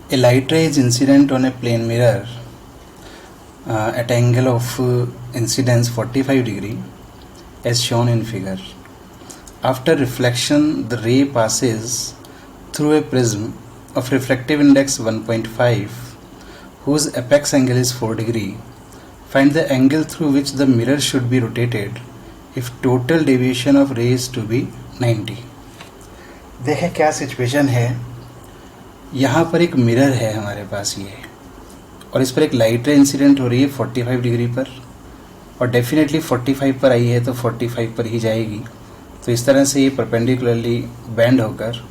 A light ray is incident on a plane mirror at angle of incidence 45 degree as shown in figure. After reflection, the ray passes through a prism of refractive index 1.5 whose apex angle is 4 degree. Find the angle through which the mirror should be rotated if total deviation of ray is to be 90. देखें क्या situation है. यहाँ पर एक mirror है हमारे पास ये, और इस पर एक लाइट रे इंसिडेंट हो रही है 45 डिग्री पर, और डेफिनेटली 45 पर आई है तो 45 पर ही जाएगी. तो इस तरह से ये परपेंडिकुलरली बेंड होकर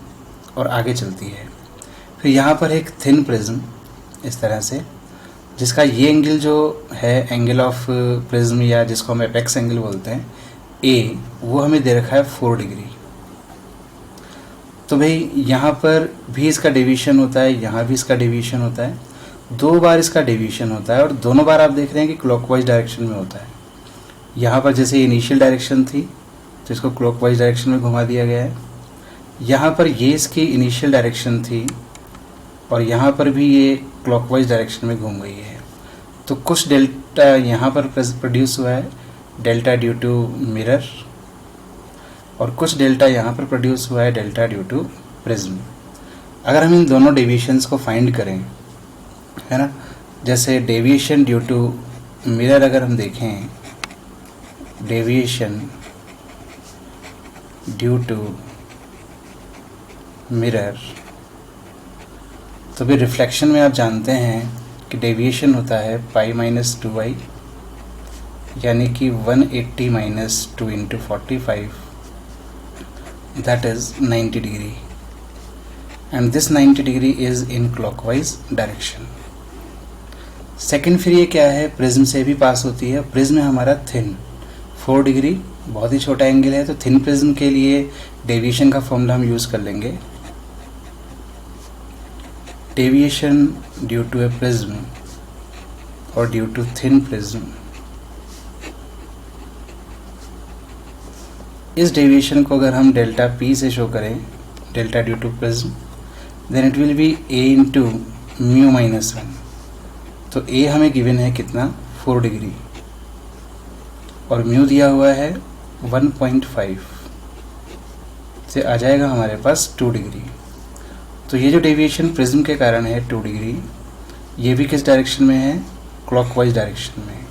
और आगे चलती है. फिर यहाँ पर एक थिन प्रिज्म इस तरह से, जिसका ये एंगल जो है एंगल ऑफ प्रिज्म या जिसको हम एपेक्स एंगल बोलते हैं ए, वो हमें दे रखा है 4 डिग्री. तो भाई यहाँ पर भी इसका डेविएशन होता है, यहाँ भी इसका डेविएशन होता है, 2 बार इसका डेविएशन होता है, और दोनों बार आप देख रहे हैं कि क्लॉकवाइज डायरेक्शन में होता है. यहाँ पर जैसे इनिशियल डायरेक्शन थी तो इसको क्लॉकवाइज डायरेक्शन में घुमा दिया गया है. यहाँ पर ये इसकी इनिशियल डायरेक्शन थी और यहाँ पर भी ये क्लॉकवाइज डायरेक्शन में घूम गई है. तो कुछ डेल्टा यहाँ पर प्रोड्यूस हुआ है, डेल्टा ड्यू टू मिरर, और कुछ डेल्टा यहाँ पर प्रोड्यूस हुआ है, डेल्टा ड्यू टू प्रिज्म. अगर हम इन दोनों डेविएशंस को फाइंड करें, है ना, जैसे डेविएशन ड्यू टू मिरर अगर हम देखें, डेविएशन ड्यू टू मिरर, तो फिर रिफ्लेक्शन में आप जानते हैं कि डेविएशन होता है पाई माइनस 2i, यानी कि 180 minus 2 into 45, that is 90 degree, and this 90 degree is in clockwise direction. Second फिर ये क्या है, प्रिज्म से भी पास होती है. प्रिज्म है हमारा थिन, 4 डिग्री, बहुत ही छोटा एंगल है. तो थिन प्रिज्म के लिए डेविएशन का फॉर्मूला हम यूज़ कर लेंगे. Deviation due to a prism और ड्यू टू थिन प्रिज्म, इस डेविएशन को अगर हम डेल्टा पी से शो करें, delta due to prism, then it will be A into mu minus 1. तो ए हमें गिवन है कितना, 4 डिग्री, और म्यू दिया हुआ है 1.5, से आ जाएगा हमारे पास 2 डिग्री. तो ये जो डेविएशन प्रिज्म के कारण है 2 डिग्री, ये भी किस डायरेक्शन में है, क्लॉकवाइज डायरेक्शन में.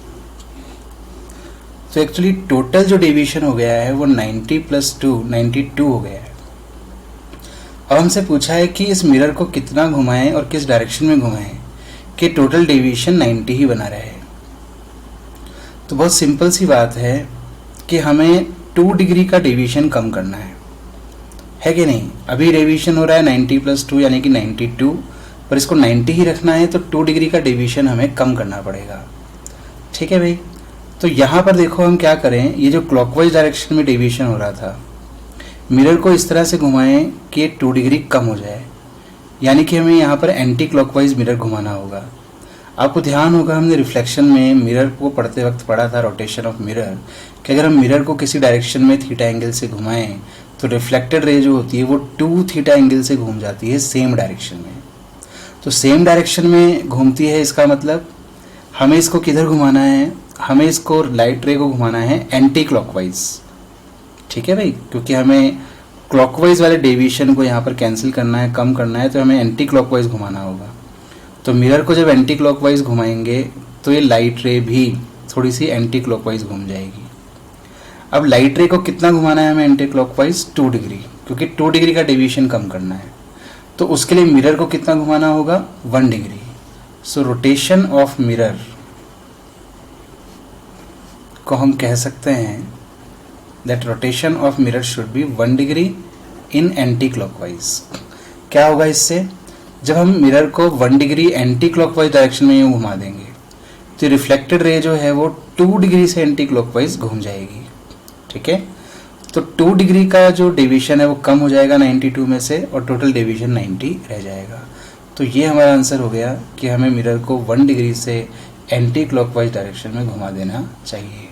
तो एक्चुअली टोटल जो डेविएशन हो गया है वो 90 प्लस 2 92 हो गया है. अब हमसे पूछा है कि इस मिरर को कितना घुमाएं और किस डायरेक्शन में घुमाएं कि टोटल डेविएशन 90 ही बना रहे. तो बहुत सिंपल सी बात है कि हमें 2 डिग्री का डेविएशन कम करना है कि नहीं. अभी डेविएशन हो रहा है 90 प्लस 2 यानी कि 92, पर इसको 90 ही रखना है, तो 2 डिग्री का डेविएशन हमें कम करना पड़ेगा. ठीक है भाई. तो यहाँ पर देखो हम क्या करें, ये जो क्लॉकवाइज डायरेक्शन में डेविएशन हो रहा था, मिरर को इस तरह से घुमाएं कि ये 2 डिग्री कम हो जाए, यानी कि हमें यहाँ पर एंटी क्लॉकवाइज मिरर घुमाना होगा. आपको ध्यान होगा हमने रिफ्लेक्शन में मिरर को पढ़ते वक्त पढ़ा था, रोटेशन ऑफ मिरर, कि अगर हम मिरर को किसी डायरेक्शन में थीटा एंगल से घुमाएं तो रिफ्लेक्टेड रे जो होती है वो 2 थीटा एंगल से घूम जाती है सेम डायरेक्शन में. तो सेम डायरेक्शन में घूमती है, इसका मतलब हमें इसको किधर घुमाना है, हमें इसको लाइट रे को घुमाना है एंटी क्लॉकवाइज. ठीक है भाई, क्योंकि हमें क्लॉकवाइज वाले डेविएशन को यहाँ पर कैंसिल करना है, कम करना है, तो हमें एंटी क्लॉकवाइज घुमाना होगा. तो मिरर को जब एंटी क्लॉकवाइज घुमाएंगे तो ये लाइट रे भी थोड़ी सी एंटी क्लॉकवाइज घूम जाएगी. अब लाइट रे को कितना घुमाना है हमें एंटी क्लॉकवाइज, 2 डिग्री, क्योंकि 2 डिग्री का डेविएशन कम करना है. तो उसके लिए मिरर को कितना घुमाना होगा, 1 degree. So rotation of mirror को हम कह सकते हैं that rotation of mirror should be 1 degree in anti clockwise. क्या होगा इससे, जब हम मिरर को 1 डिग्री एंटी क्लॉकवाइज डायरेक्शन में यूँ घुमा देंगे तो रिफ्लेक्टेड रे जो है वो 2 डिग्री से एंटी क्लॉकवाइज घूम जाएगी. ठीक है. तो 2 डिग्री का जो डेविएशन है वो कम हो जाएगा 92 में से, और टोटल डेविएशन 90 रह जाएगा. तो ये हमारा आंसर हो गया कि हमें मिरर को 1 डिग्री से एंटी क्लॉकवाइज डायरेक्शन में घुमा देना चाहिए.